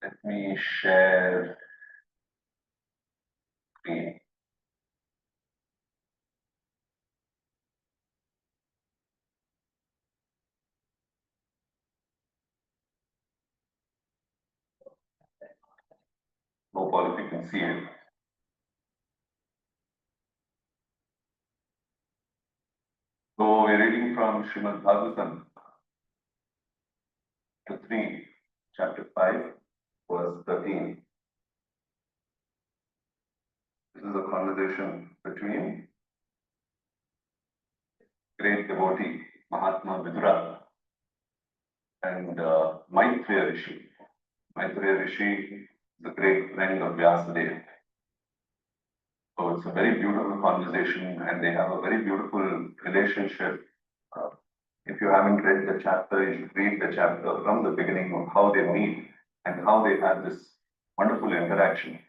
Let me share screen. Hope all of you can see it. So we're reading from Srimad Bhagavatam, chapter 3, chapter 5, verse 13. This is a conversation between great devotee Mahatma Vidura and Maitreya Rishi. Maitreya Rishi is a great friend of Vyasadeva. So it's a very beautiful conversation and they have a very beautiful relationship. If you haven't read the chapter, you should read the chapter from the beginning of how they meet and how they have this wonderful interaction.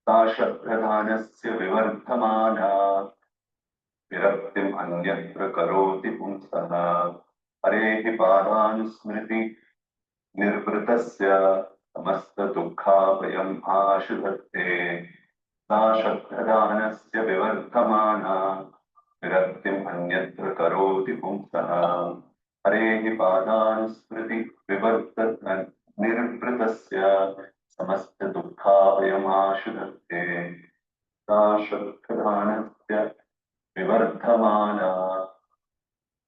Tashapradanasya vivartamana viraktim anyatra karoti punsaha harehi padanusmriti nirvritasya samasta dukkhavayam ashudhate Tashapradanasya vivartamana viraktim anyatra karoti punsaha harehi padanusmriti vivartat nirvritasya samasta dukkhavayam ashudhate Tashapradanasya vivartamana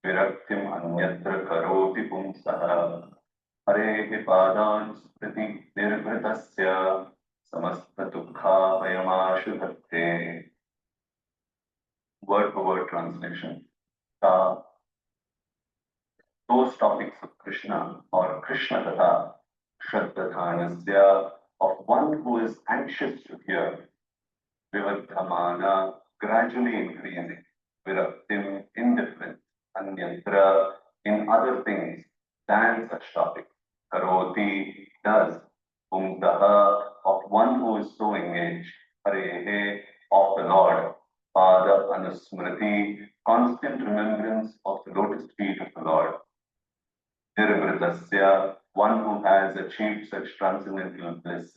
viraktim anyatra karoti punsaha harehi padanusmriti nirvritasya samasta dukkhavayam ashudhate. Word for word translation. Those topics of Krishna or Krishna Katha, Shraddhatanasya, of one who is anxious to hear, Vivardhamana, gradually increasing, Viraktim, indifference, Anyatra, in other things than such topics, Karoti, does, Pumtaha, of one who is so engaged, Harehe, of the Lord, Pada Anusmriti, constant remembrance of the lotus feet of the Lord, Nirvritasya, one who has achieved such transcendental bliss,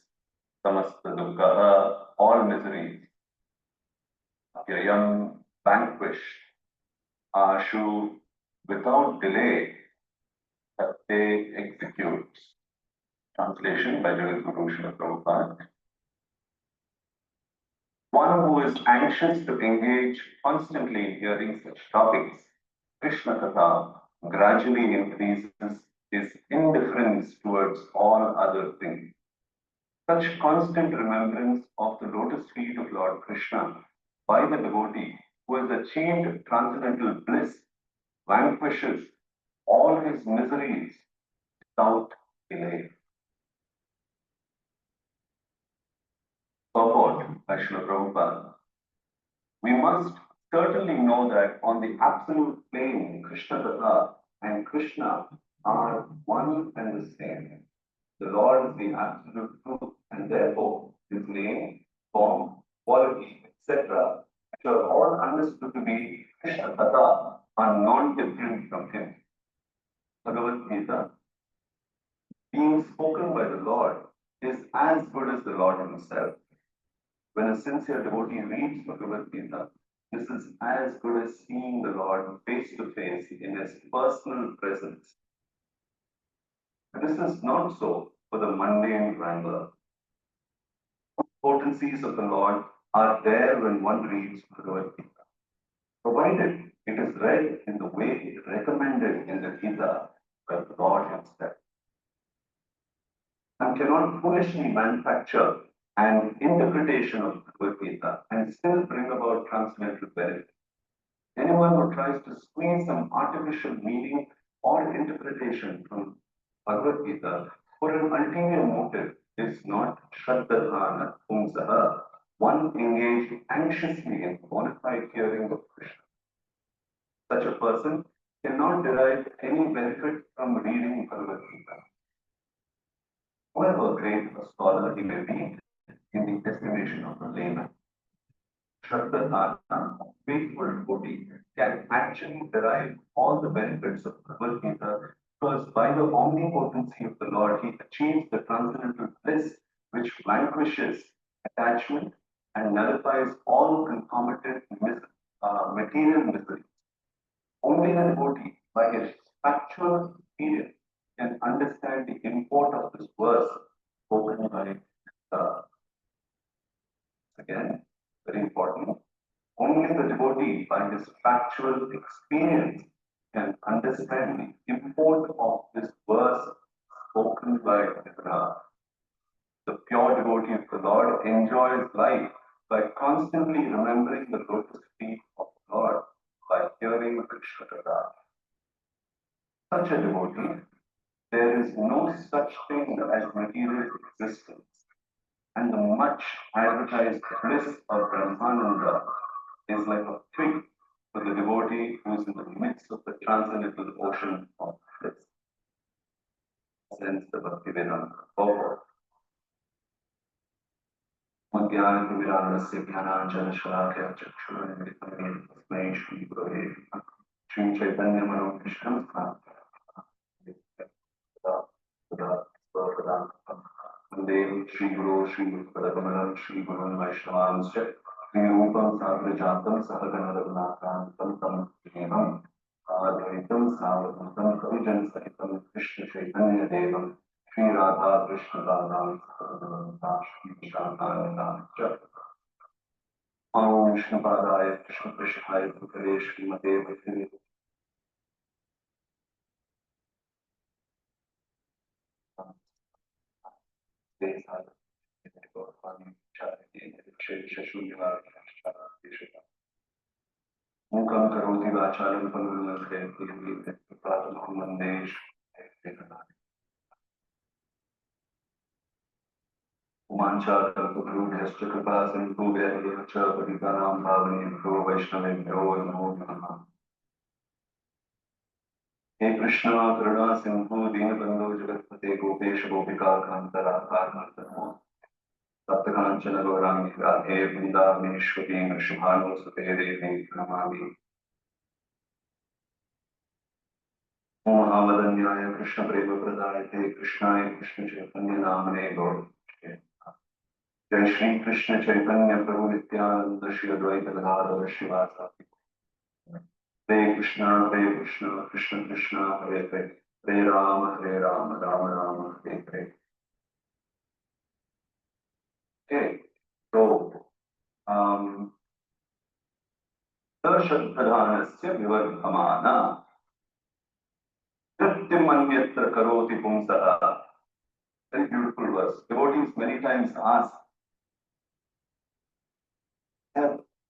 Samasta Dukkaha, all miseries, Avyayam, vanquished, Ashu, without delay, Satte, executes. Translation by Jagadguru Srila Prabhupada. One who is anxious to engage constantly in hearing such topics, Krishna Katha, gradually increases his indifference towards all other things. Such constant remembrance of the lotus feet of Lord Krishna by the devotee who has achieved transcendental bliss vanquishes all his miseries without delay. Purport by Srila Prabhupada. We must certainly know that on the absolute plane, Krishna Katha and Krishna are one and the same. The Lord is the absolute truth, and therefore his name, form, quality, etc., which are all understood to be Krishna Katha, are not different from him. Bhagavad Gita, being spoken by the Lord, is as good as the Lord himself. When a sincere devotee reads Bhagavad Gita, this is as good as seeing the Lord face to face in his personal presence. This is not so for the mundane wrangler. Potencies of the Lord are there when one reads Bhagavad Gita, provided it is read in the way recommended in the Gita by the Lord himself. One cannot foolishly manufacture an interpretation of Bhagavad Gita and still bring about transcendental benefit. Anyone who tries to squeeze some artificial meaning or interpretation from Bhagavad Gita for an ulterior motive is not Shraddhadhana Pumsaha, one engaged anxiously in bona fide hearing of Krishna. Such a person cannot derive any benefit from reading Bhagavad Gita. However great a scholar he may be in the estimation of the layman, Shraddhadhana, faithful devotee, can actually derive all the benefits of Bhagavad Gita Because by the omnipotency of the Lord, he achieves the transcendental bliss which vanquishes attachment and nullifies all concomitant material misery. Only the devotee, by his factual experience, can understand the import of this verse spoken by again, very important. Only the devotee, by his factual experience, can understand the import of this verse spoken by Krishna. The pure devotee of the Lord enjoys life by constantly remembering the lotus feet of the Lord by hearing Krishna Katha. Such a devotee, there is no such thing as material existence, and the much advertised bliss of Brahmananda is like a twig for the devotee who is in the midst of the transcendental ocean of bliss. Sense the Bhakti Vedanta forward. Madhyanatviranasya Jnananjana Chakshuranitam Tasmai Shri Gurave Shri Chaitanya Manokishram Vande Shri Guru Shri Padakamalam Shri Guru Vaishnavans Shri Rupam Sagrajatam Sahagana Raghunatham Tam Devam Advaitam Savadhantam Kavijan Sahitam Krishna Chaitanya Devam Shri Radha Krishna Radha Sahagana Shri Shantananda Om Vishnu Padaya Krishna Prishthaya Bhutale Shrimate Bhakti Mukam karoti vachalam panulamante pratamaham vande Umancha kalpurudhyascha kripa sindhu vyayavacha paditanam bhavanebhyo vaishnavebhyo namo namaha. Hey Krishna, Karuna Sindhu, Deenabandhu, Jagatpate, Gopesh, Gopika, Kanta, Radha, Saptakanchana Gaurami, Radhe, Vrindavaneshwari, Nrsimhanu, Sute, Devi, Pranamami. Mahamadanyaya, Krishna Prema Pradayate, Krishnaya, Krishna Chaitanya Namane, Gaur. Jai Shri Krishna Chaitanya Prabhu Nityananda, Shri Advaita Gadadhara, Shivasati. Hare Krishna, Krishna Krishna, Hare Hare. Hare Rama, Rama Rama, Hare Hare. Okay, so Sarshadhanasya Vivardhamana Nrityamanyatra Karoti Pumsaha. Very beautiful verse. Devotees many times ask,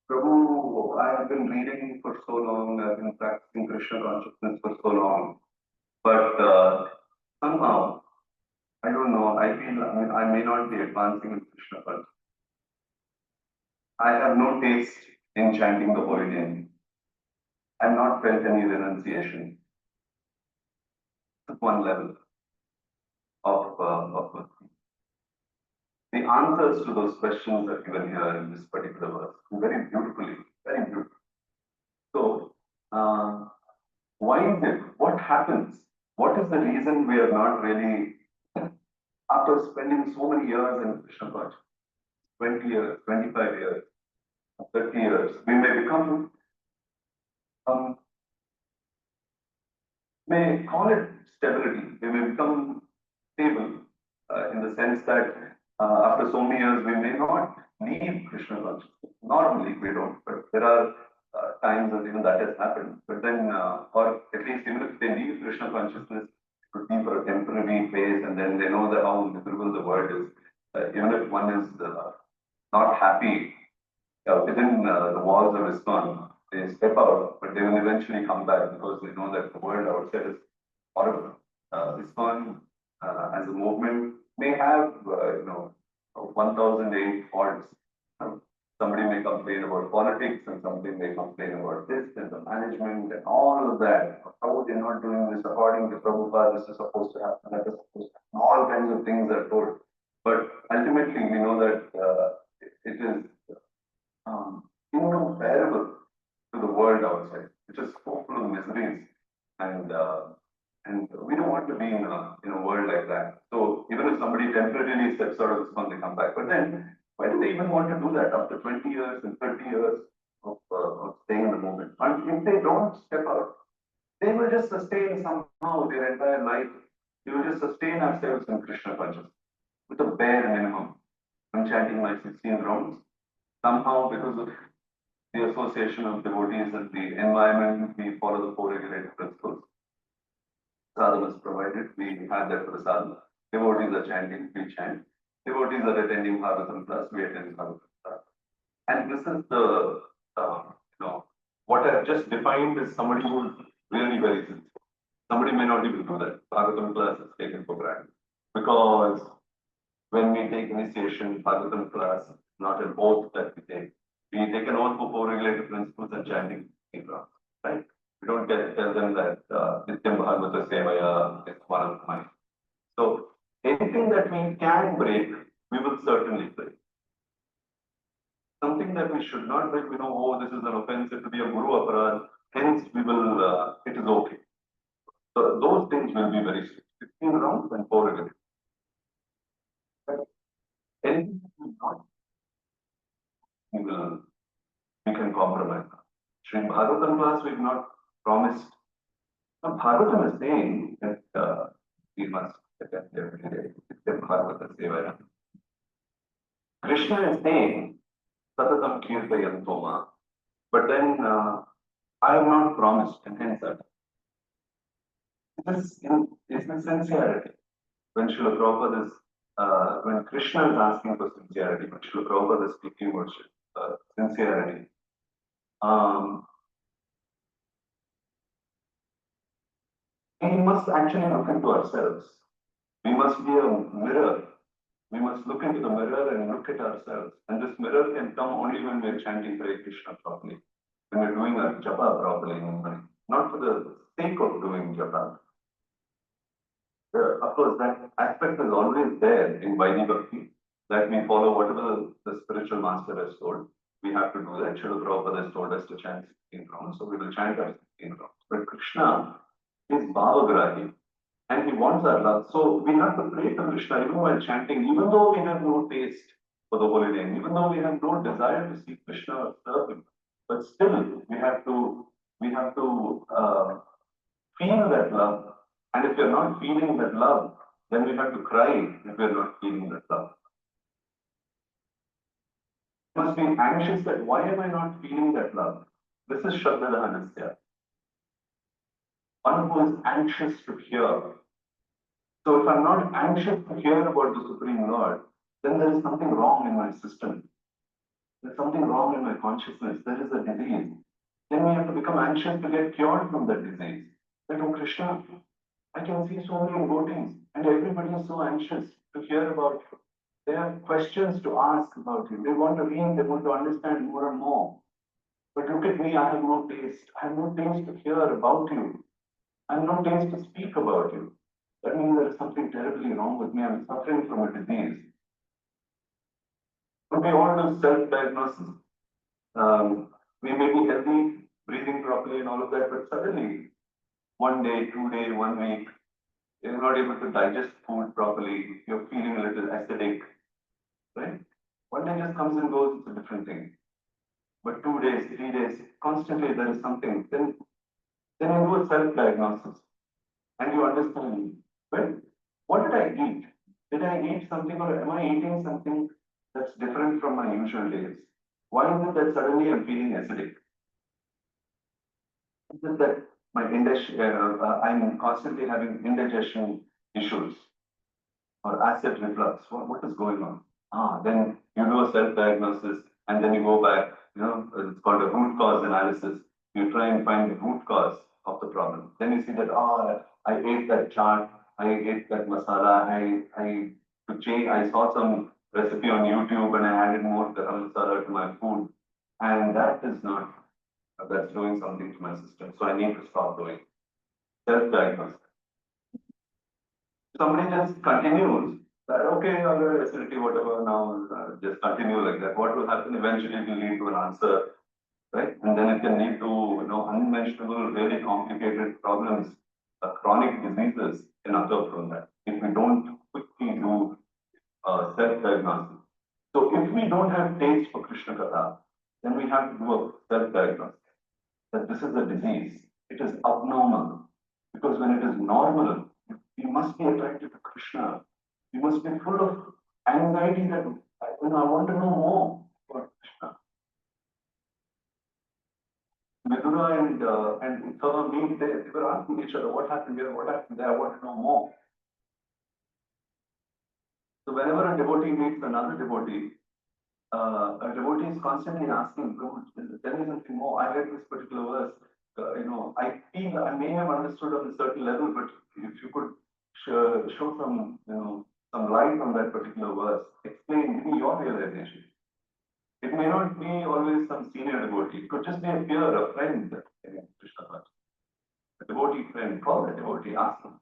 Prabhu, I have been reading for so long, I have been practicing Krishna consciousness for so long, but somehow, I don't know, I feel I may not be advancing in Krishna consciousness. I have no taste in chanting the holy name. I have not felt any renunciation. At one level of the answers to those questions are given here in this particular verse, very beautifully, very beautiful. So, why is it? What happens? What is the reason we are not really, after spending so many years in Krishna consciousness, 20 years, 25 years, 30 years, we may become, may call it stability. We may become stable in the sense that after so many years, we may not leave Krishna consciousness. Normally, we don't, but there are times that even that has happened. But then, or at least even if they leave Krishna consciousness, it could be for a temporary phase, and then they know that how miserable the world is. Even if one is not happy within the walls of ISKCON, they step out, but they will eventually come back because they know that the world outside is horrible. ISKCON as a movement may have, 1008 faults. Somebody may complain about politics, and somebody may complain about this and the management and all of that. How they're not doing this according to Prabhupada, this is supposed to happen, that is supposed to happen. All kinds of things are told. But ultimately, we know that it is incomparable to the world outside, which is so full of miseries and And we don't want to be in a world like that. So even if somebody temporarily steps out of this one, they come back. But then, why do they even want to do that after 20 years and 30 years of staying in the moment? And if they don't step out, they will just sustain somehow their entire life. They will just sustain ourselves in Krishna consciousness with a bare minimum. I'm chanting my 16 rounds. Somehow, because of the association of devotees and the environment, we follow the four regulated principles. Sadhana is provided, we have that for the sadhana. Devotees are chanting, we chant. Devotees are attending Bhagavatam class, we attend Bhagavatam class. And this is the, what I've just defined is somebody who is really very sincere. Somebody may not even do that. Bhagavatam class is taken for granted. Because when we take initiation, Bhagavatam class, not an oath that we take. We take an oath for four regulated principles and chanting, right? We don't tell them that Nityam Bhagavata Sevaya is one of mine. So anything that we can break, we will certainly break. Something that we should not break, we know, oh, this is an offense, it will be a guru aparad, hence we will, it is okay. So those things will be very strict. 16 rounds and 4 regulated. Anything that we not, we can compromise. Sri Bhagavatam class, we've not promised. Now, Bhagavatam is saying that we must attend every day. Bhagavatam Sevaya. Krishna is saying, Satatam Kirtayantoma. But then I have not promised, and hence that. This is sincerity. When Srila Prabhupada is, when Krishna is asking for sincerity, when Srila Prabhupada is speaking about sincerity, we must actually look into ourselves. We must be a mirror. We must look into the mirror and look at ourselves. And this mirror can come only when we're chanting Hare Krishna properly, when we're doing our japa properly, not for the sake of doing japa. Of course, that aspect is always there in Vaidhi Bhakti, that we follow whatever the spiritual master has told. We have to do that. Srila Prabhupada has told us to chant 16 rounds, so we will chant our 16 rounds. But Krishna is Bhavagrahi, and he wants our love. So we have to pray to Krishna even while chanting, even though we have no taste for the holy name, even though we have no desire to see Krishna or serve him, but still we have to feel that love. And if you're not feeling that love, then we have to cry if we're not feeling that love. You must be anxious that why am I not feeling that love? This is Shraddha Dahanasya. One who is anxious to hear. So if I'm not anxious to hear about the Supreme Lord, then there is something wrong in my system. There's something wrong in my consciousness. There is a disease. Then we have to become anxious to get cured from that disease. But oh Krishna, I can see so many devotees and everybody is so anxious to hear about you. They have questions to ask about you. They want to read, they want to understand more and more. But look at me, I have no taste. I have no taste to hear about you. I have no taste to speak about you. That means there is something terribly wrong with me. I'm suffering from a disease. So we all do self-diagnosis. We may be healthy, breathing properly and all of that, but suddenly, 1 day, 2 days, 1 week, you're not able to digest food properly, you're feeling a little acidic, right? 1 day just comes and goes, it's a different thing. But 2 days, 3 days, constantly there is something. Then you do a self-diagnosis and you understand, well, what did I eat? Did I eat something or am I eating something that's different from my usual days? Why is it that suddenly I'm feeling acidic? Is it that I'm constantly having indigestion issues or acid reflux? What is going on? Then you do a self-diagnosis and then you go back, it's called a root cause analysis. You try and find the root cause of the problem. Then you see that, I ate that chaat, I ate that masala, I saw some recipe on YouTube and I added more garam masala to my food. And that is not, that's doing something to my system. So I need to stop doing self-diagnosis. Somebody just continues that, okay, I'll have acidity, whatever, now just continue like that. What will happen eventually will lead to an answer, right? And then it can lead to, unmentionable, really complicated problems chronic diseases can occur from that if we don't quickly do self-diagnosis. So if we don't have taste for Krishna Katha, then we have to do a self-diagnosis that this is a disease. It is abnormal. Because when it is normal, we must be attracted to Krishna. We must be full of anxiety that I want to know more about Krishna. Vidura and Uttava meet there. They were asking each other, what happened here, what happened there, I want to know more. So whenever a devotee meets another devotee, a devotee is constantly asking, tell me something more. I read this particular verse. I feel I may have understood on a certain level, but if you could show some, some light on that particular verse, explain, give me your realization. It may not be always some senior devotee. It could just be a peer, a friend, Krishna, a devotee friend. Call the devotee, ask him.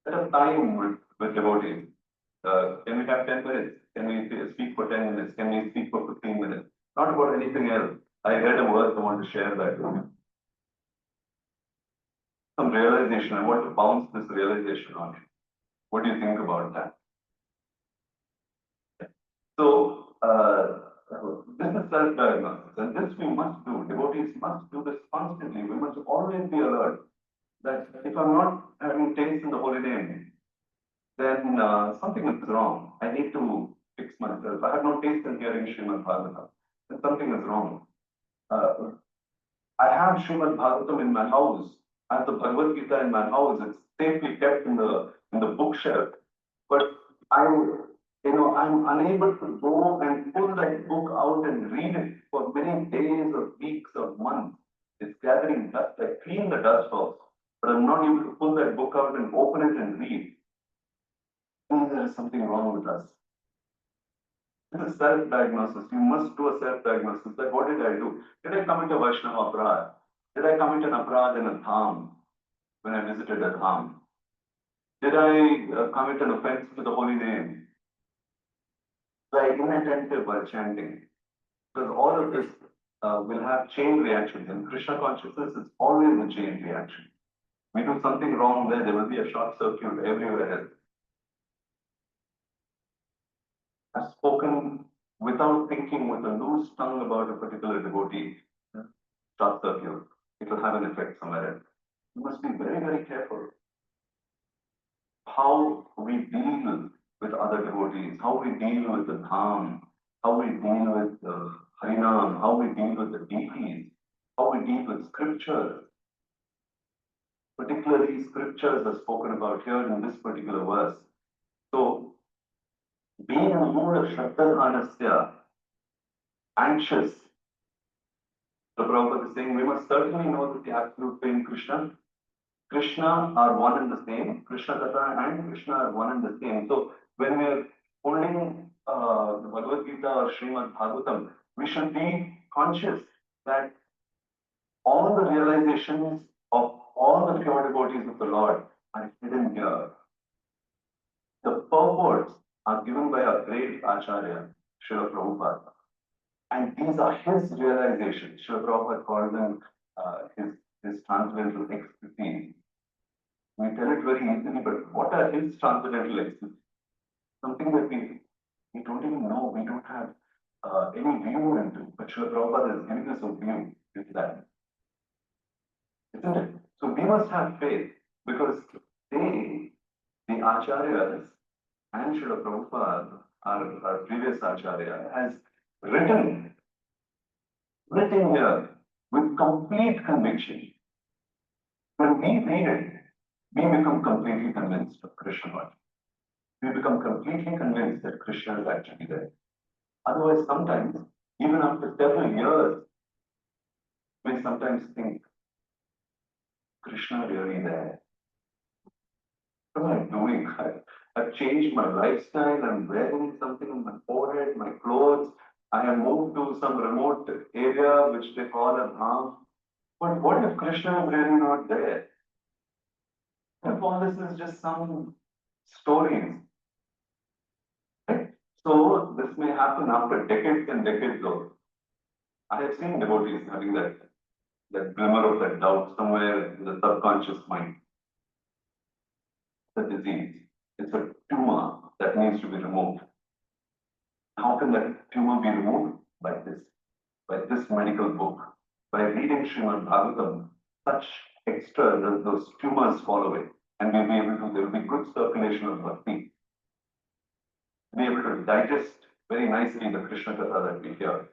Set up time with devotees. Can we have 10 minutes? Can we speak for 10 minutes? Can we speak for 15 minutes? Not about anything else. I read a verse, I want to share that with you. Some realization, I want to bounce this realization on you. What do you think about that? So, this is self-diagnosis, and this we must do. Devotees must do this constantly. We must always be alert that if I'm not having taste in the holy name, then something is wrong. I need to fix myself. I have no taste in hearing Srimad Bhagavatam. Then something is wrong. I have Srimad Bhagavatam in my house. I have the Bhagavad Gita in my house. It's safely kept in the bookshelf. But I'm unable to go and pull that book out and read it for many days or weeks or months. It's gathering dust. I clean the dust off, but I'm not able to pull that book out and open it and read. There is something wrong with us. This is self-diagnosis. You must do a self-diagnosis. That what did I do? Did I commit a Vaishnava aparad? Did I commit an aparad in a dham when I visited a dham? Did I commit an offense to the holy name? Was I inattentive while chanting? Because all of this will have chain reactions. In Krishna consciousness, it's always a chain reaction. We do something wrong there will be a short circuit everywhere else. I've spoken without thinking with a loose tongue about a particular devotee, short circuit. It will have an effect somewhere else. You must be very, very careful how we deal with other devotees, how we deal with the dham, how we deal with the harinam, how we deal with the deities, how we deal with scriptures. Particularly, scriptures are spoken about here in this particular verse. So, being in the mood of Shraddha anxious, the Prabhupada is saying we must certainly know that the absolute being Krishna are one and the same. Krishna Katha and Krishna are one and the same. So when we are holding the Bhagavad Gita or Srimad Bhagavatam, we should be conscious that all the realizations of all the pure devotees of the Lord are hidden here. The purports are given by a great Acharya, Srila Prabhupada. And these are his realizations. Srila Prabhupada called them his transcendental ecstasies. We tell it very easily, but what are his transcendental ecstasies? Something that we don't even know, we don't have any view into. But Srila Prabhupada is giving us a view into that. Isn't it? So we must have faith because they, the Acharyas and Srila Prabhupada, our previous Acharya, has written here with complete conviction. When we read it, we become completely convinced of Krishna. We become completely convinced that Krishna is actually there. Otherwise, sometimes, even after several years, we sometimes think, Krishna really there? What am I doing? I've changed my lifestyle, I'm wearing something on my forehead, my clothes. I have moved to some remote area which they call a dham. But what if Krishna is really not there? If all this is just some stories, right? So this may happen after decades and decades though. I have seen devotees having that that glimmer of that doubt somewhere in the subconscious mind. It's a disease. It's a tumor that needs to be removed. How can that tumor be removed? By this medical book. By reading Srimad Bhagavatam, such extra, those tumors fall away. And we'll be able to, there will be good circulation of bhakti. Be able to digest very nicely the Krishna Katha that we hear.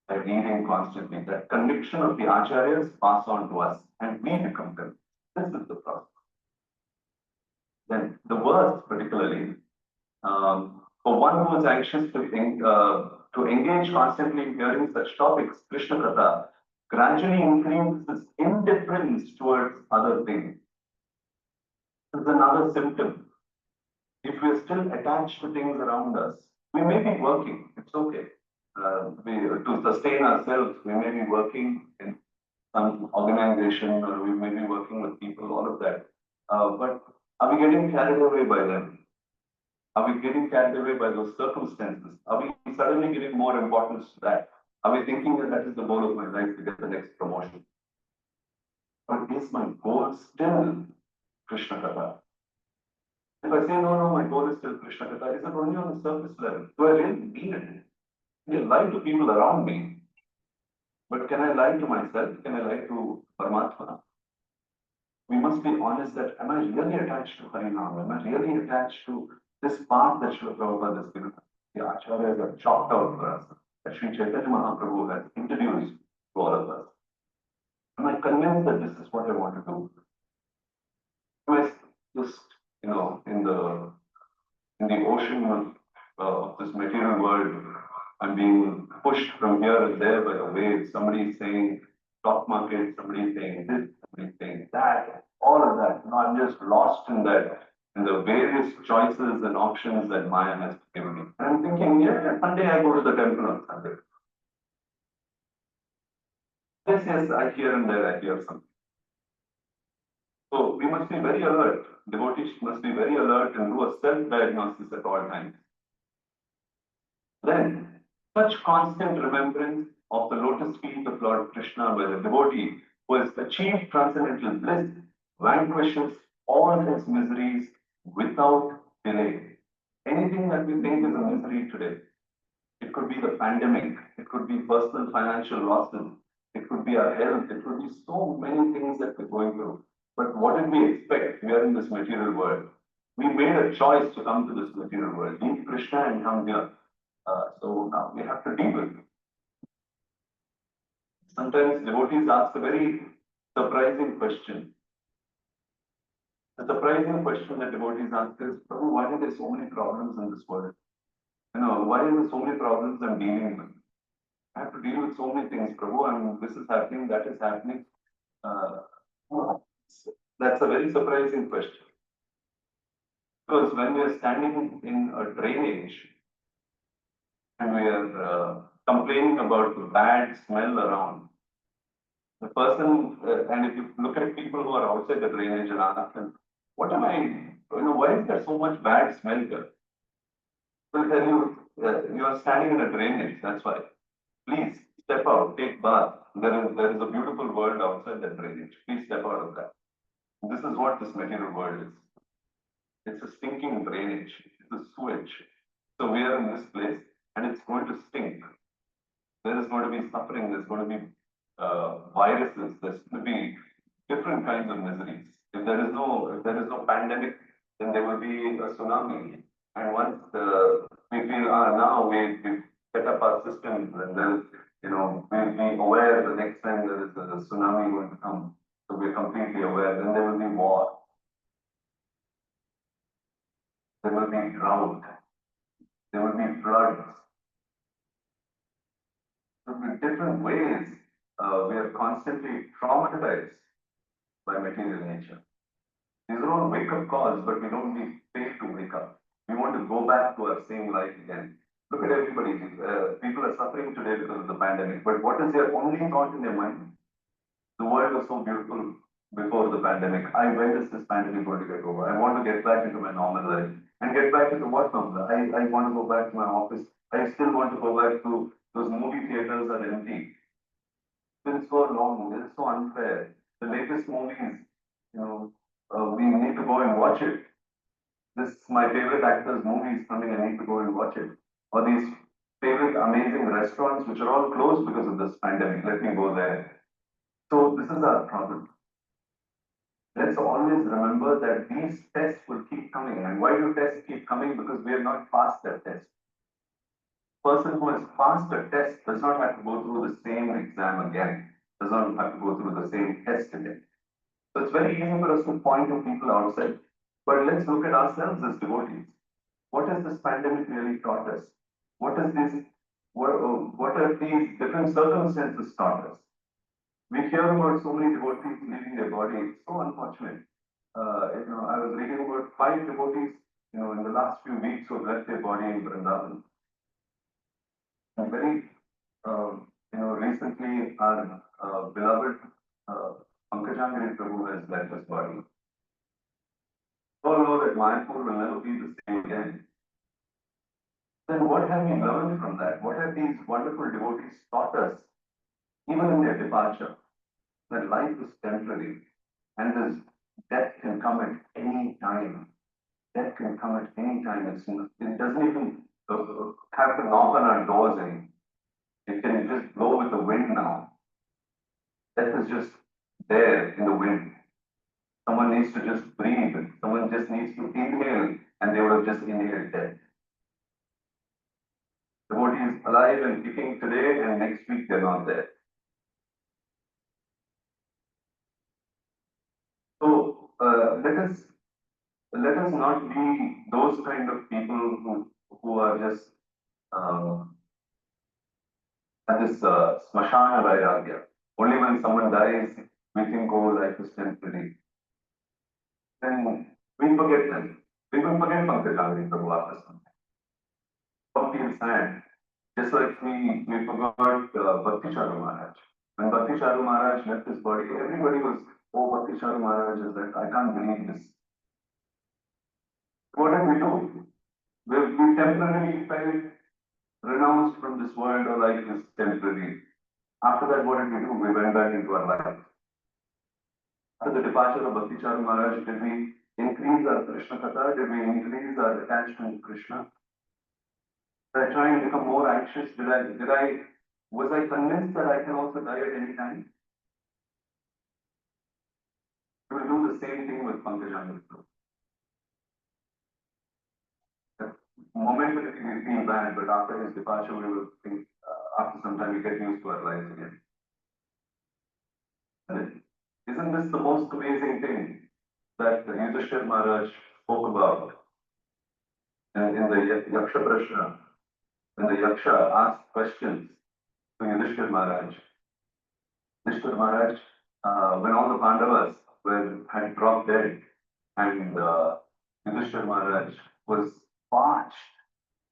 By reading constantly, that conviction of the acharyas pass on to us and we become convinced. This is the process. Then the verse particularly, for one who is anxious to engage constantly in hearing such topics, Krishna Katha gradually increases indifference towards other things. This is another symptom. If we are still attached to things around us, we may be working, it's okay. To sustain ourselves, we may be working in some organization or we may be working with people, all of that. But are we getting carried away by them? Are we getting carried away by those circumstances? Are we suddenly giving more importance to that? Are we thinking that that is the goal of my life to get the next promotion? But is my goal still Krishna Katha? If I say, no, my goal is still Krishna Katha, is it only on the surface level? Do I really mean it? I lie to people around me, but can I lie to myself? Can I lie to Paramatma? We must be honest that, am I really attached to Harinam? Am I really attached to this path that Srila Prabhupada has given us? The Acharyas have chalked out for us, that Sri Chaitanya Mahaprabhu has introduced to all of us. Am I convinced that this is what I want to do? Am I just, in the ocean of this material world, I'm being pushed from here and there by the waves. Somebody is saying stock market, somebody is saying this, somebody is saying that, all of that. I'm just lost in that, in the various choices and options that Maya has given me. And I'm thinking, yeah, Sunday I go to the temple on Sunday. Yes, I hear and there I hear something. So we must be very alert. Devotees must be very alert and do a self-diagnosis at all times. Then, such constant remembrance of the lotus feet of Lord Krishna by the devotee who has achieved transcendental bliss vanquishes all his miseries without delay. Anything that we think is a misery today, it could be the pandemic, it could be personal financial losses, it could be our health, it could be so many things that we're going through. But what did we expect? We are in this material world. We made a choice to come to this material world, leave Krishna and come here. So now we have to deal with it. Sometimes devotees ask a very surprising question. The surprising question that devotees ask is, Prabhu, why are there so many problems in this world? Why are there so many problems I'm dealing with? I have to deal with so many things, Prabhu, and this is happening, that is happening. That's a very surprising question. Because when we are standing in a drainage and we are complaining about the bad smell around, the person, and if you look at people who are outside the drainage and ask them, what am I, why is there so much bad smell here? They'll tell you, you are standing in a drainage, that's why. Please step out, take bath. There is a beautiful world outside that drainage. Please step out of that. This is what this material world is. It's a stinking drainage. It's a sewage. So we are in this place and it's going to stink. There is going to be suffering. There's going to be viruses. There's going to be different kinds of miseries. If there is no pandemic, then there will be a tsunami. And once we feel, now we've set up our systems and then, we'll be aware the next time there is a tsunami going to come. So we're completely aware. Then there will be war. There will be drought. There will be floods. There will be different ways. We are constantly traumatized by material nature. These are all wake-up calls, but we don't need faith to wake up. We want to go back to our same life again. Look at everybody. People are suffering today because of the pandemic. But what is their only thought in their mind? The world was so beautiful before the pandemic. When is this pandemic going to get over? I want to get back into my normal life. And get back into what normal? I want to go back to my office. I still want to go back to those movie theaters are empty. been so long. It's so unfair. The latest movies, we need to go and watch it. This my favorite actor's movie is coming. I need to go and watch it. Or these favorite amazing restaurants which are all closed because of this pandemic. Let me go there. So this is our problem. Let's always remember that these tests will keep coming. And why do tests keep coming? Because we are not past that test. Person who has passed a test does not have to go through the same exam again, does not have to go through the same test again. So it's very easy for us to point to people outside, but let's look at ourselves as devotees. What has this pandemic really taught us? What is this? What have these different circumstances taught us? We hear about so many devotees leaving their body. It's so unfortunate. I was reading about 5 devotees, in the last few weeks who left their body in Vrindavan. And very, recently our beloved Pankajangiri Prabhu has left his body. All know that Mayapur will never be the same again. Then what have we learned from that? What have these wonderful devotees taught us, even in their departure? That life is temporary and this death can come at any time. Death can come at any time. It doesn't even have to knock on our doors anymore. It can just blow with the wind now. Death is just there in the wind. Someone needs to just breathe. Someone just needs to inhale, and they would have just inhaled death. Devotee is alive and kicking today, and next week they're not there. So let us not be those kind of people who are just at this smashana vairagya. Only when someone dies, we think, oh, life is temporary. Then we forget them. We will forget Pankajangiri Prabhu after some time. Don't feel sad. Just like we forgot Bhakti Charu Maharaj. When Bhakti Charu Maharaj left his body, everybody was, oh, Bhakti Charu Maharaj is that. I can't believe this. What did we do? We temporarily felt renounced from this world, or life is temporary. After that, what did we do? We went back into our life. After the departure of Bhakti Charu Maharaj, did we increase our Krishna Katha? Did we increase our attachment to Krishna? Did I try and become more anxious? Was I convinced that I can also die at any time? We will do the same thing with Pankajangiri. Momentarily we feel bad, but after his departure, we will think, after some time, we get used to our lives again. And isn't this the most amazing thing that Yudhishthira Maharaj spoke about in the Yaksha Prashna? When the Yaksha asked questions to Yudhishthira Maharaj, Yudhishthira Maharaj, when all the Pandavas had dropped dead, and Yudhishthira Maharaj was parched.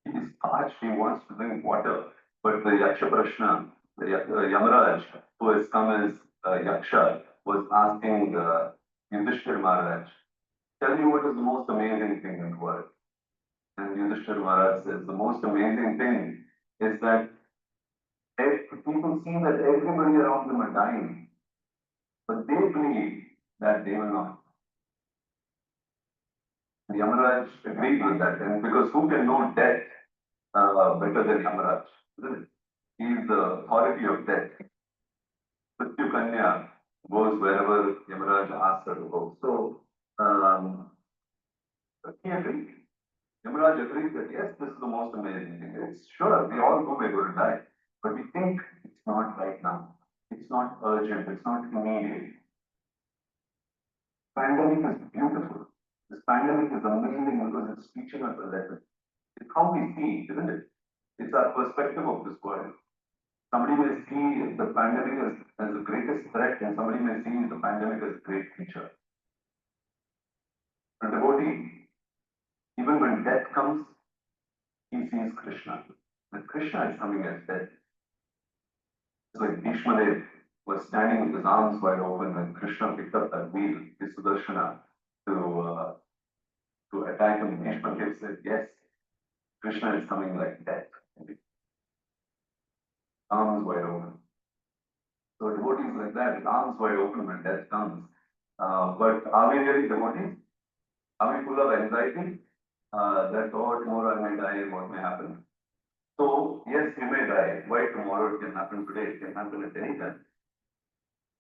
He is parched, he wants to drink water. But the Yaksha Prashna, the Yamaraj, who has come as Yaksha, was asking Yudhishthira Maharaj, tell me what is the most amazing thing in the world. And Yudhishthira Maharaj says, the most amazing thing is that people see that everybody around them are dying, but they believe that they will not. The Yamaraj agreed with that, and because who can know death better than Yamaraj? Isn't it? He is the authority of death. Mrityu Kanya goes wherever Yamaraj asks her to go. So he agreed. Yamaraj agrees that yes, this is the most amazing thing. It's sure, we all know we're going to die, but we think it's not right now. It's not urgent. It's not immediate. Pandemic is beautiful. This pandemic is amazing because it's teaching us a lesson. It's how we see, isn't it? It's our perspective of this world. Somebody may see the pandemic as the greatest threat, and somebody may see the pandemic as a great teacher. A devotee, even when death comes, he sees Krishna. And Krishna is coming as death. It's like Bhishmadev was standing with his arms wide open when Krishna picked up that wheel, his Sudarshana, to attack him. Bhishmadev said, yes, Krishna is coming like death. Arms wide open. So devotees like that, with arms wide open when death comes. But are we really devotees? Are we full of anxiety? That tomorrow I may die and what may happen? So yes, we may die. Why tomorrow? It can happen today. It can happen at any time.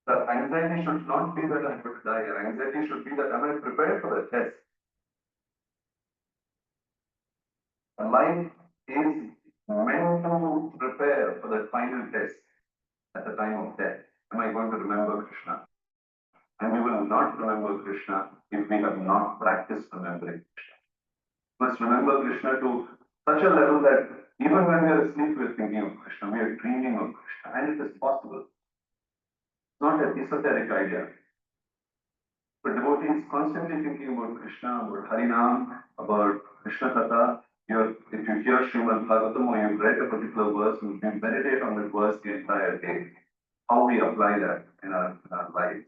The anxiety should not be that I'm going to die. Your anxiety should be that am I prepared for the test? Life is meant to prepare for the final test at the time of death. Am I going to remember Krishna? And we will not remember Krishna if we have not practiced remembering Krishna. We must remember Krishna to such a level that even when we are asleep, we are thinking of Krishna, we are dreaming of Krishna, and it is possible. It's not an esoteric idea. But devotee is constantly thinking about Krishna, about Harinam, about Krishna Katha. If you hear Srimad Bhagavatam or you've read a particular verse, you can meditate on that verse the entire day. How we apply that in our lives.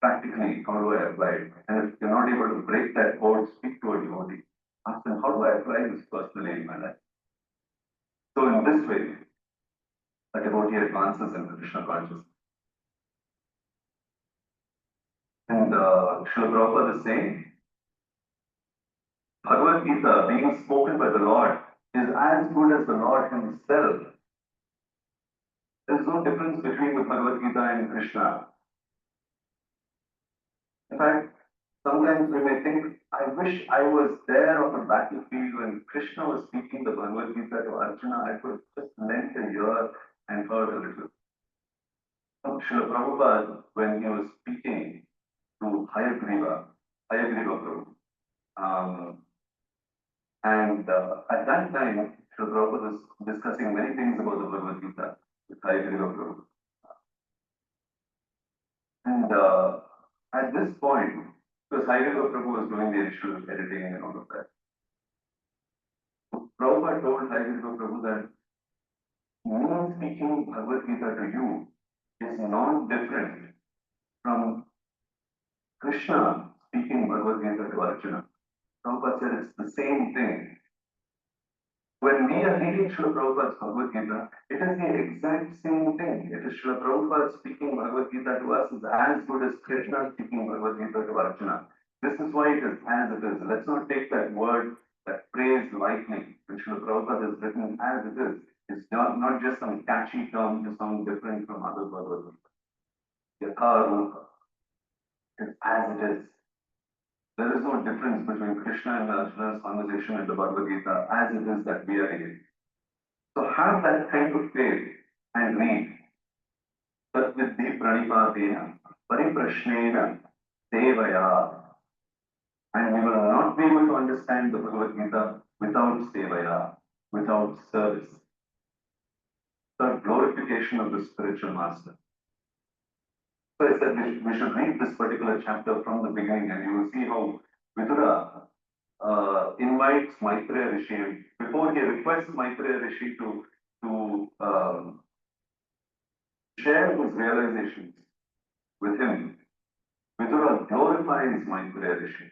Practically, how do I apply it? And if you're not able to break that code, speak to a devotee. Ask them, how do I apply this personally in my life? So in this way, a devotee advances into Krishna consciousness. And Srila Prabhupada is saying, Bhagavad Gita being spoken by the Lord is as good as the Lord himself. There is no difference between the Bhagavad Gita and Krishna. In fact, sometimes we may think, I wish I was there on the battlefield when Krishna was speaking the Bhagavad Gita to Arjuna. I could just lent a ear and heard a little. Srila Prabhupada, when he was speaking to Hayagriva Prabhu, and at that time, Srila Prabhupada was discussing many things about the Bhagavad Gita with Hayagriva Prabhu. And at this point, because Hayagriva Prabhu was doing the initial editing and all of that, so Prabhupada told Hayagriva Prabhu that me speaking Bhagavad Gita to you is not different from Krishna speaking Bhagavad Gita to Arjuna. Prabhupada said it's the same thing. When we are reading Srila Prabhupada's Bhagavad Gita, it is the exact same thing. It is Srila Prabhupada speaking Bhagavad Gita to us is as good as Krishna speaking Bhagavad Gita to Arjuna. This is why it is as it is. Let's not take that word, that phrase lightly. When Srila Prabhupada is written as it is, it's not just some catchy term to sound different from other Bhagavad Gita. Yatha Rupa. It's as it is. There is no difference between Krishna and Arjuna's conversation in the Bhagavad Gita as it is that we are reading. So have that kind of faith and read. Tat viddhi pranipatena pariprashnena sevaya. And we will not be able to understand the Bhagavad Gita without sevaya, without service. The glorification of the spiritual master. So I said we should read this particular chapter from the beginning, and you will see how Vidura invites Maitreya Rishi. Before he requests Maitreya Rishi to share his realizations with him, Vidura glorifies Maitreya Rishi.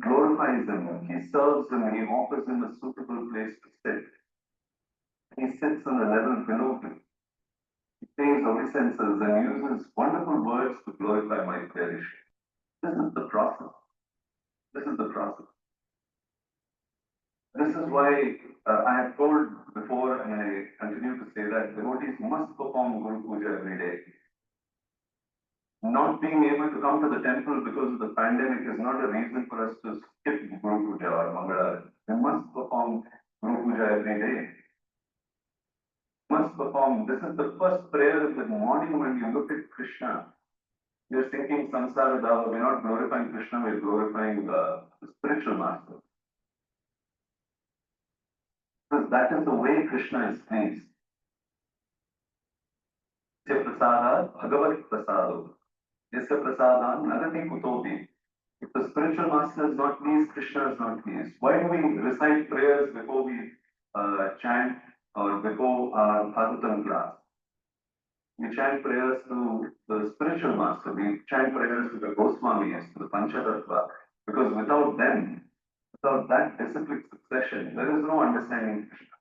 Glorifies him. He serves him. He offers him a suitable place to sit. He sits on a level below him. He pays obeisances and uses wonderful words to glorify Maitreya Rishi. This is the process. This is the process. This is why I have told before, and I continue to say that devotees must perform Guru Puja every day. Not being able to come to the temple because of the pandemic is not a reason for us to skip Guru Puja or Mangala. We must perform Guru Puja every day. Must perform. This is the first prayer of the morning when you look at Krishna. You're thinking Samsara Dava. We're not glorifying Krishna, we're glorifying the spiritual master. Because that is the way Krishna is pleased. Yasya prasada bhagavat prasado. Yasya prasadan nagati kutopi. If the spiritual master is not pleased, Krishna is not pleased. Why do we recite prayers before we chant or before our Bhagavatam class? We chant prayers to the spiritual master. We chant prayers to the Goswamis, to the Panchatattva. Because without them, without that disciplic succession, there is no understanding Krishna.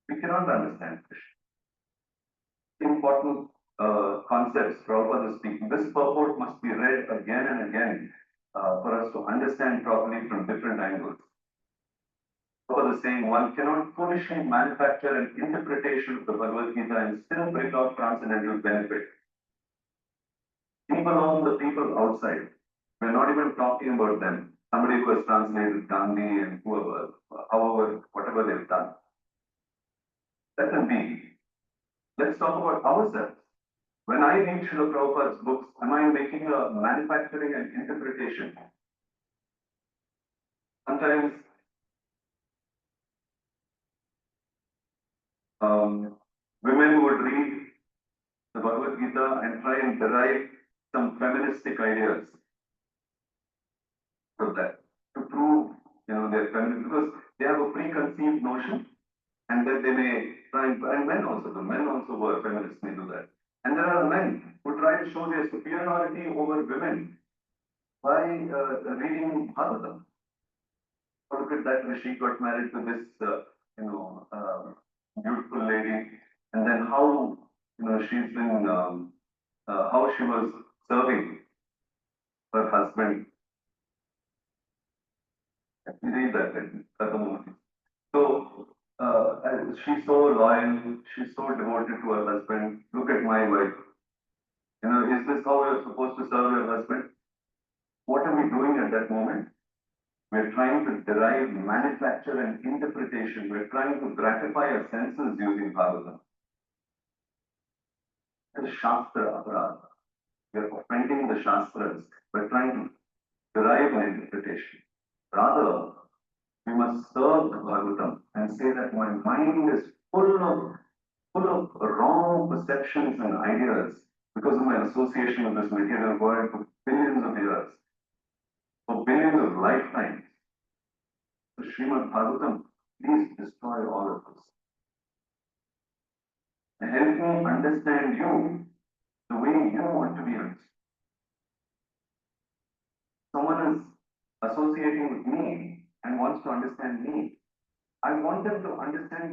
We cannot understand Krishna. Important concepts Prabhupada is speaking. This purport must be read again and again for us to understand properly from different angles. Prabhupada is saying one cannot foolishly manufacture an interpretation of the Bhagavad Gita and still bring out transcendental benefit. People on the people outside, we're not even talking about them. Somebody who has translated Gandhi and whoever, however, whatever they've done. Let them be. Let's talk about ourselves. When I read Srila Prabhupada's books, am I making a manufacturing and interpretation? Sometimes women would read the Bhagavad Gita and try and derive some feministic ideas from that to prove, their feminist, because they have a preconceived notion, and then they may try and men also do. Men also were feminists, may do that. And there are men who try to show their superiority over women by reading Bhagavatam. Look at that, she got married to this, beautiful lady, and then how, she's been, how she was serving her husband. Read that at the moment. So she's so loyal, she's so devoted to her husband. Look at my wife. Is this how you're supposed to serve your husband? What are we doing at that moment? We're trying to derive, manufacture, and interpretation. We're trying to gratify our senses using Bhagavatam. It's Shastra Aparadha. We're offending the Shastras. We're trying to derive an interpretation. Rather, we must serve the Bhagavatam and say that my mind is full of wrong perceptions and ideas because of my association with this material world for billions of years, for billions of lifetimes. So Srimad Bhagavatam, please destroy all of this. And help me understand you the way you want to be understood. Someone is associating with me and wants to understand me. I want them to understand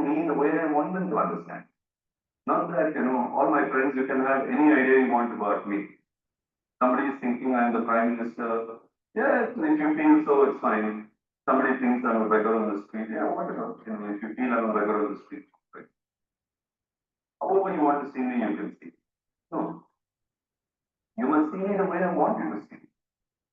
me the way I want them to understand. Not that, all my friends, you can have any idea you want about me. Somebody is thinking I'm the Prime Minister. Yeah, if you feel so, it's fine. Somebody thinks I'm a beggar on the street. Yeah, whatever. If you feel I'm a beggar on the street, right? However you want to see me, you can see. No. You must see me the way I want you to see me.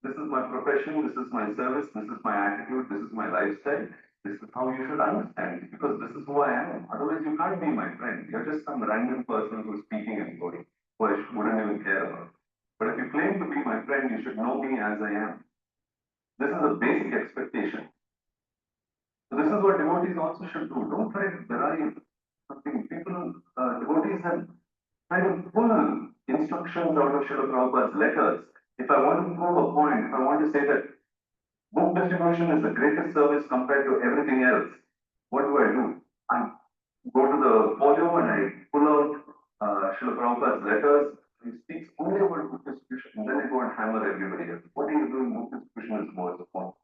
This is my profession, this is my service, this is my attitude, this is my lifestyle. This is how you should understand it, because this is who I am. Otherwise, you can't be my friend. You're just some random person who's speaking and going, who I wouldn't even care about. But if you claim to be my friend, you should know me as I am. This is a basic expectation. So this is what devotees also should do. Don't try to derive something. Devotees have tried to pull instructions out of Srila Prabhupada's letters. If I want to prove a point, if I want to say that book distribution is the greatest service compared to everything else, what do? I go to the folio and I pull out Srila Prabhupada's letters. He speaks only about book distribution, and then I go and hammer everybody else. What are you doing? Book distribution is more important.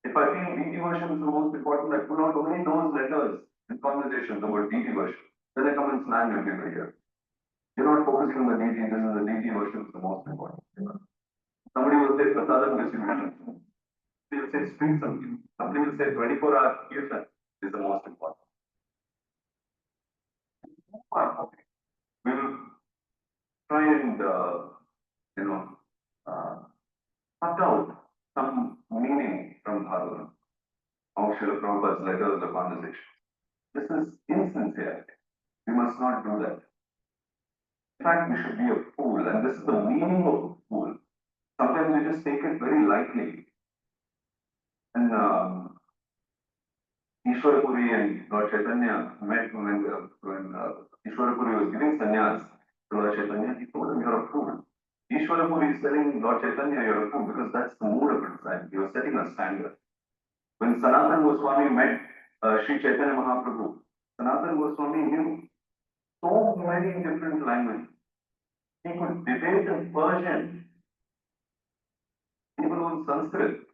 If I feel DT version is the most important, I pull out only those letters and conversations about DT version. Then I come and slam everybody else. You're not focusing on the DT, this is the DT version is the most important. Somebody will say Prasadam distribution. They will say string something. Somebody will say 24-hour kirtan is the most important. We will try and, cut out some meaning from Bhagavatam, how Srila Prabhupada's letters or conversation. This is insincerity. We must not do that. In fact, we should be a fool, and this is the meaning of a fool. Sometimes we just take it very lightly. And Ishwarapuri and Lord Chaitanya met when Ishwarapuri was giving sannyas to Lord Chaitanya. He told him, "You're a fool." Ishwarapuri is telling Lord Chaitanya, "You're a fool," because that's the mood of it, right? He was setting a standard. When Sanatana Goswami met Sri Chaitanya Mahaprabhu, Sanatana Goswami knew so many different languages. He could debate in Persian, even on Sanskrit.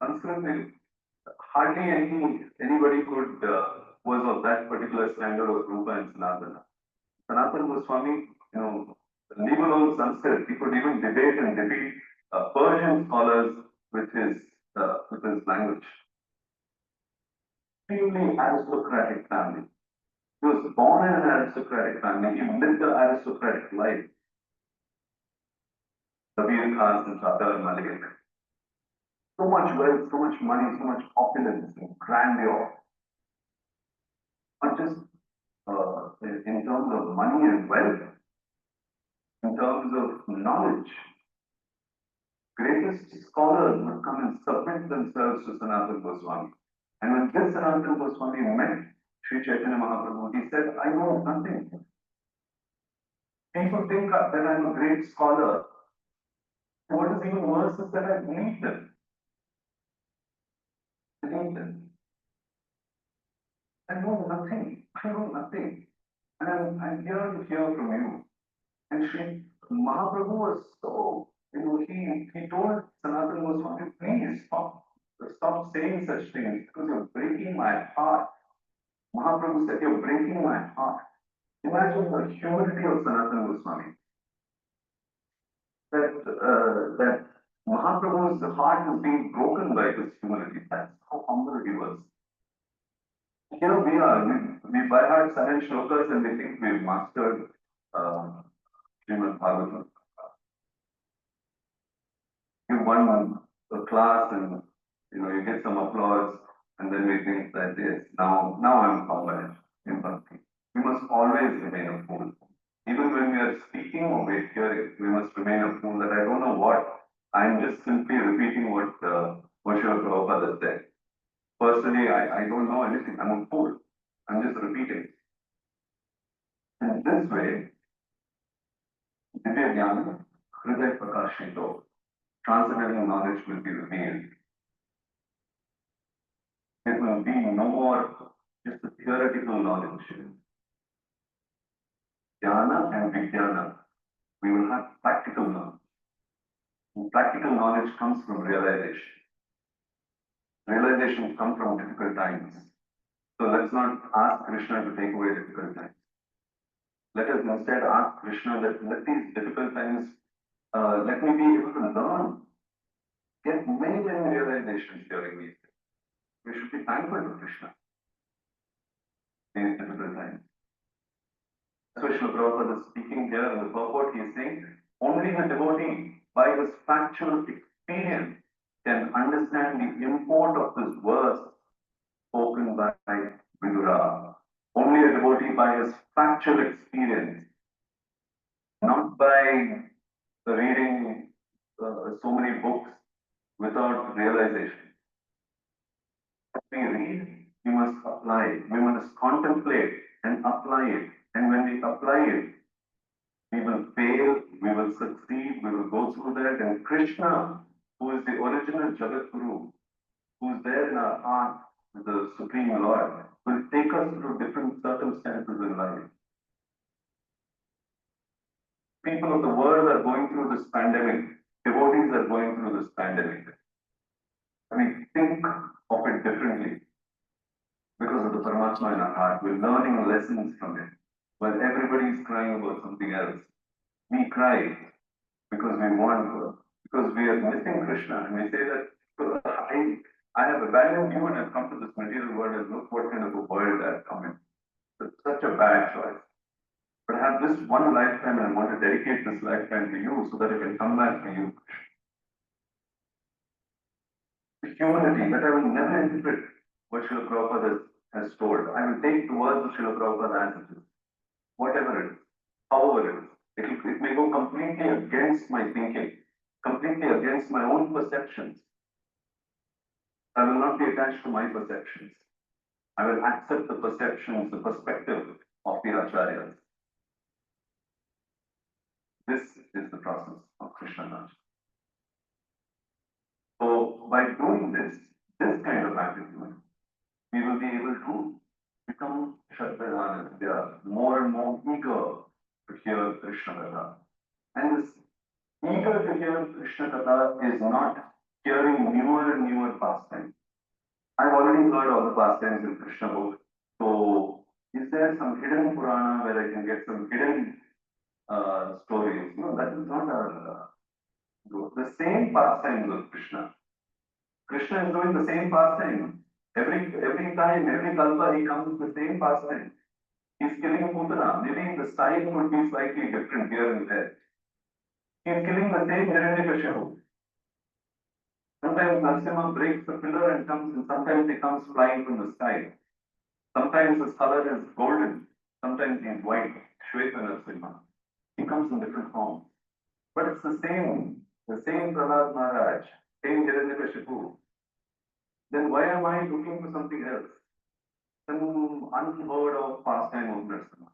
Sanskrit, hardly anybody could was of that particular standard of Rupa and Sanatana. Sanatana Goswami, leave alone Sanskrit, he could even debate and defeat Persian scholars with his language. Extremely aristocratic family. He was born in an aristocratic family. He lived an aristocratic life. Kabir Khan and Chadar Malik. So much wealth, so much money, so much opulence and grandeur. Not just in terms of money and wealth, in terms of knowledge. Greatest scholars would come and submit themselves to Sanatana Goswami. And when this Sanatana Goswami met Sri Chaitanya Mahaprabhu, he said, I know nothing. People think that I'm a great scholar. What is even worse is that I believe them. I believe them. I know nothing. I know nothing. And I'm here to hear from you. And Sri Mahaprabhu was so, he told Sanatana Goswami, please stop saying such things because you're breaking my heart. Mahaprabhu said, you're breaking my heart. Imagine the humility of Sanatana Goswami. That Mahaprabhu's heart was being broken by his humility. That's how humble he was. Here we are, we by heart silent shlokas and we think we've mastered Srimad Bhagavatam. You won a class and you get some applause and then we think that yes, now I'm confident in bhakti. We must always remain a fool. Even when we are speaking or we're hearing, we must remain a fool that I don't know what. I'm just simply repeating what Srila Prabhupada said. Personally, I don't know anything. I'm a fool. I'm just repeating. In this way, Divya Jnana, Hriday Prakashito, transcendental knowledge will be revealed. It will be no more just a theoretical knowledge. Jnana and Vijnana, we will have practical knowledge. And practical knowledge comes from realization. Realization comes from difficult times. So let's not ask Krishna to take away difficult times. Let us instead ask Krishna that let these difficult times, let me be able to learn, get many realizations during these days. We should be thankful to Krishna in these difficult times. So Srila Prabhupada is speaking here in the purport, he is saying, only the devotee by his factual experience can understand the import of this verse spoken by Vidura. Only a devotee by his factual experience, not by reading so many books without realization. As we read, we must apply, we must contemplate and apply it. And when we apply it, we will fail, we will succeed, we will go through that. And Krishna, who is the original Jagat Guru, who is there in our heart, the Supreme Lord, will take us through different circumstances in life. People of the world are going through this pandemic. Devotees are going through this pandemic. I mean, think of it differently because of the Paramatma in our heart. We're learning lessons from it. While everybody is crying about something else, we cry because we want, because we are missing Krishna, and we say that I have abandoned you and I've come to this material world, and look what kind of a world I've come in. It's such a bad choice. But I have this one lifetime and I want to dedicate this lifetime to you so that I can come back to you. The humility that I will never interpret what Srila Prabhupada has told. I will take the words of Srila Prabhupada as it is. Whatever it is, however it is. It may go completely against my thinking, completely against my own perceptions. I will not be attached to my perceptions. I will accept the perceptions, the perspective of the Acharyas. This is the process of Krishna Raj. So by doing this kind of attitude, we will be able to become Shraddhavanand. They are more and more eager to hear Krishna Katha. And this eager to hear Krishna Katha is not hearing newer and newer pastimes. I've already heard all the pastimes in Krishna book. So, Is there some hidden Purana where I can get some hidden stories? No, that is not our goal. The same pastimes of Krishna. Krishna is doing the same pastime. Every time, every kalpa, he comes with the same pastime. He's killing Putana. Maybe the style would be slightly different here and there. He's killing the same Hiranyakashipu. Sometimes Narasimha breaks the pillar and comes, and sometimes he comes flying from the sky. Sometimes his color is golden, sometimes he's white, Shweta Narasimha. He comes in different forms. But it's the same Prahlad Maharaj, same Hiranyakashipu. Then why am I looking for something else? Some unheard of pastime of Narasimha.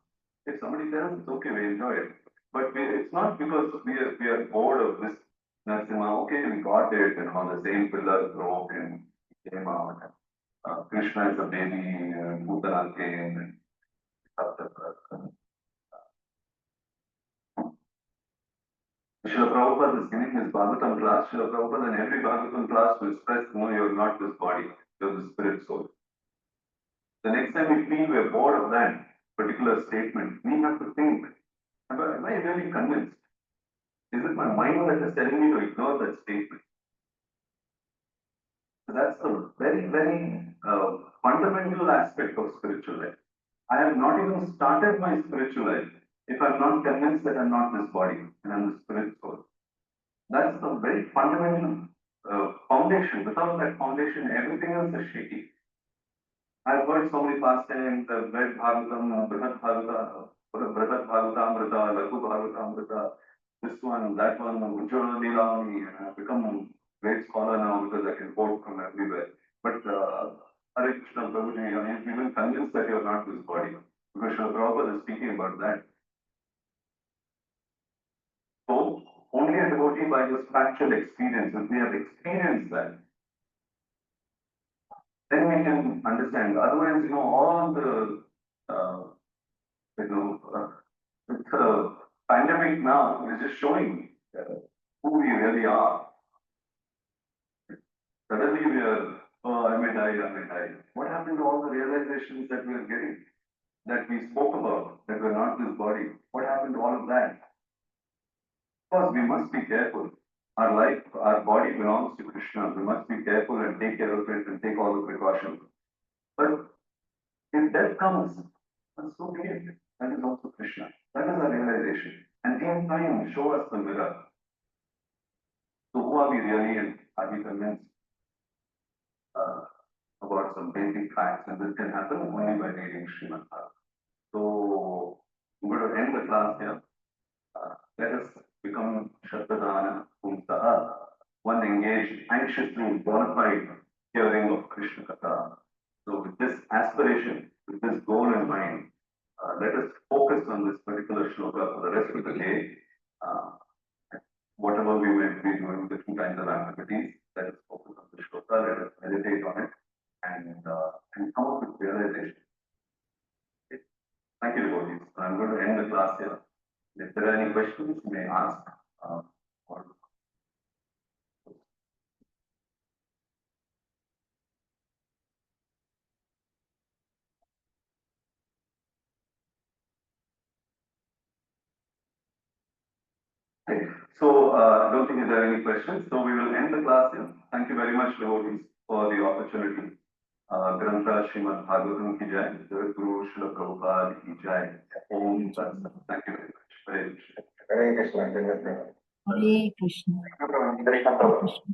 If somebody tells it's okay, we enjoy it. But it's not because we are bored of this Narasimha. Okay, we got it, and on the same pillar broke and came out. Krishna is a baby, Bhutana came, and Srila Prabhupada is giving his Bhagavatam class. Srila Prabhupada in every Bhagavatam class will stress, no, you're not this body, you're the spirit soul. The next time we feel we're bored of that particular statement, we have to think, am I really convinced? Is it my mind that is telling me to ignore that statement? So that's a very, very fundamental aspect of spiritual life. I have not even started my spiritual life if I'm not convinced that I'm not this body and I'm the spirit soul. That's the very fundamental foundation. Without that foundation, everything else is shaky. I've heard so many pastimes, I've read Bhagavatam, Brihat Bhagavatamrita, Lagu Bhagavatamrita, this one, that one, Ujjvala Leelavani, and I've become a great scholar now because I can quote from everywhere. But Hare Krishna Prabhuji, you're even convinced that you're not this body, because Srila Prabhupada is speaking about that. So, only a devotee by this factual experience, if we have experienced that, then we can understand. Otherwise, all the, with the pandemic now is just showing who we really are. Suddenly we are, oh, I may die, I may die. What happened to all the realizations that we are getting, that we spoke about, that we're not this body? What happened to all of that? Of course, we must be careful. Our life, our body belongs to Krishna. We must be careful and take care of it and take all the precautions. But if death comes, then so be it. That is also Krishna. That is our realization. And these times show us the mirror. So who are we really, and are we convinced about some basic facts? And this can happen only by reading Srimad Bhagavatam. So I'm going to end the class here. Let us become Shatadana Pumsaha, one engaged, anxiously bona hearing of Krishna Katha. So with this aspiration, with this goal in mind, let us focus on this particular shloka for the rest of the day. Whatever we may be doing, different kinds of activities, let us focus on the shloka, let us meditate on it, and come up with realization. Okay. Thank you, devotees. I'm going to end the class here. If there are any questions, you may ask. Okay. So I don't think there are any questions. So we will end the class here. Thank you very much, devotees, for the opportunity. Grantha Srimad Bhagavatam ki jai, Guru Srila Prabhupada ki jai. Om Tat Sat. Thank you very much. Hare Krishna. Hare Krishna. Hare Krishna.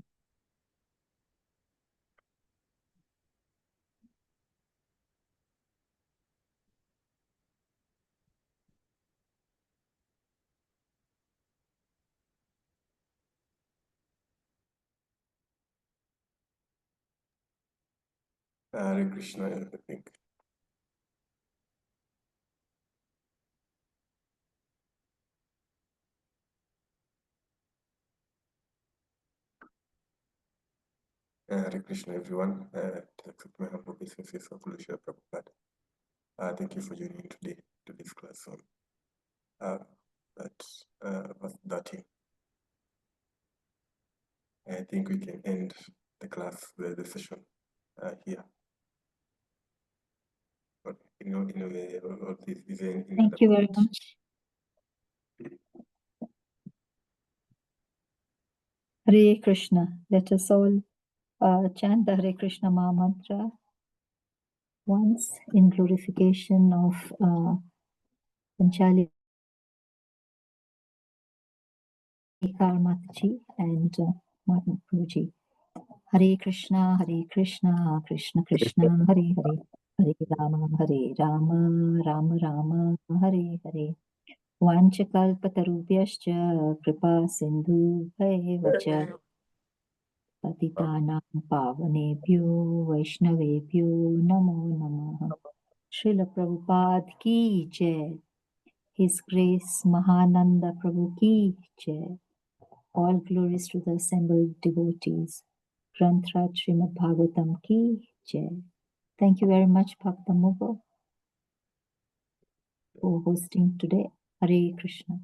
Hare Krishna, I think. Hare Krishna, everyone. Accept my humble obeisances of Lord Srila Prabhupada. Thank you for joining today to this class on verse 13. I think we can end the class, the session here. Okay. in a way, or this is in Thank other you very words. much. Hare Krishna. Let us all chant the Hare Krishna Maha Mantra once in glorification of Panchali Mataji and Mahatma Prabhuji. Hare Krishna, Krishna Krishna, Hare Hare, Hare Rama, Rama Rama, Hare Hare. Vanchakalpatarubhyascha kripa sindhu bhayeva Patitanam pavanebhyo Vaishnavebhyo Namo Namaha. Srila Prabhupada ki jai. His Grace Mahananda Prabhu ki jai. All glories to the assembled devotees. Granthra Srimad Bhagavatam ki jai. Thank you very much, Bhakta Mugo, for hosting today. Hare Krishna.